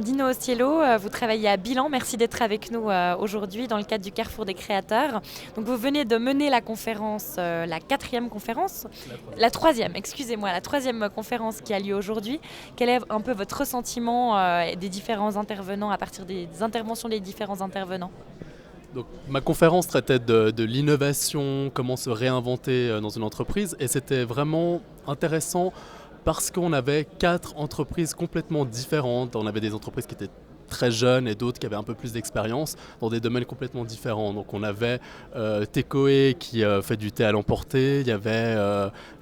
Dino Ocielo, vous travaillez à Bilan. Merci d'être avec nous aujourd'hui dans le cadre du Carrefour des créateurs. Donc vous venez de mener la conférence, la quatrième conférence, la troisième, excusez-moi, la troisième conférence qui a lieu aujourd'hui. Quel est un peu votre ressentiment des différents intervenants à partir des interventions des différents intervenants? Donc, ma conférence traitait de l'innovation, comment se réinventer dans une entreprise, et c'était vraiment intéressant parce qu'on avait 4 entreprises complètement différentes. On avait des entreprises qui étaient très jeunes et d'autres qui avaient un peu plus d'expérience dans des domaines complètement différents. Donc on avait Tekoe qui fait du thé à l'emporter, il y avait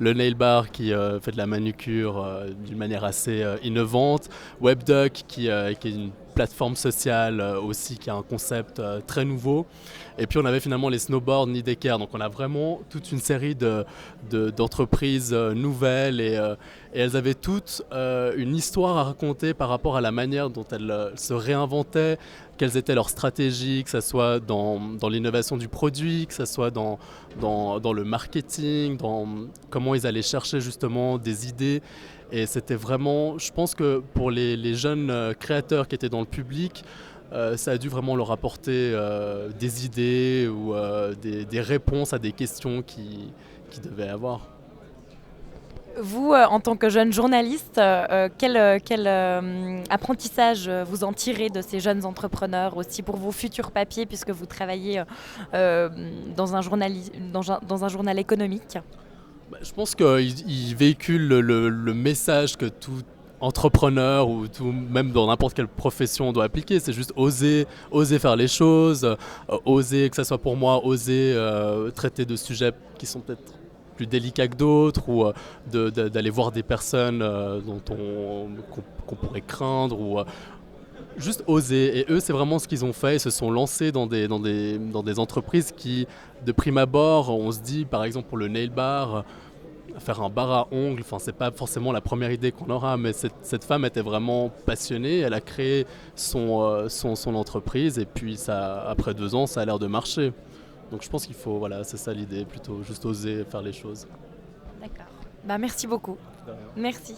le Nail Bar qui fait de la manucure d'une manière assez innovante, WebDuck qui est une plateforme sociale aussi qui a un concept très nouveau. Et puis on avait finalement les snowboards Nideker. Donc on a vraiment toute une série d'entreprises nouvelles et elles avaient toutes une histoire à raconter par rapport à la manière dont elles se réinventaient, quelles étaient leurs stratégies, que ce soit dans l'innovation du produit, que ce soit dans le marketing, dans comment ils allaient chercher justement des idées. Et c'était vraiment, je pense que pour les jeunes créateurs qui étaient dans le public, ça a dû vraiment leur apporter des idées ou des réponses à des questions qu'ils devaient avoir. Vous, en tant que jeune journaliste, quel apprentissage vous en tirez de ces jeunes entrepreneurs aussi pour vos futurs papiers puisque vous travaillez dans dans un journal économique? Bah, je pense qu'il véhicule le message que tout entrepreneur ou tout, même dans n'importe quelle profession doit appliquer. C'est juste oser faire les choses, oser, que ce soit pour moi, oser traiter de sujets qui sont peut-être plus délicats que d'autres ou d'aller voir des personnes qu'on pourrait craindre ou juste oser. Et eux, c'est vraiment ce qu'ils ont fait. Ils se sont lancés dans des entreprises qui, de prime abord, on se dit, par exemple pour le nail bar, faire un bar à ongles, enfin, c'est pas forcément la première idée qu'on aura, mais cette femme était vraiment passionnée. Elle a créé son entreprise et puis ça, après 2 ans, ça a l'air de marcher. Donc je pense qu'il faut, voilà, c'est ça l'idée, plutôt juste oser faire les choses. D'accord. Bah, merci beaucoup. De rien. Merci.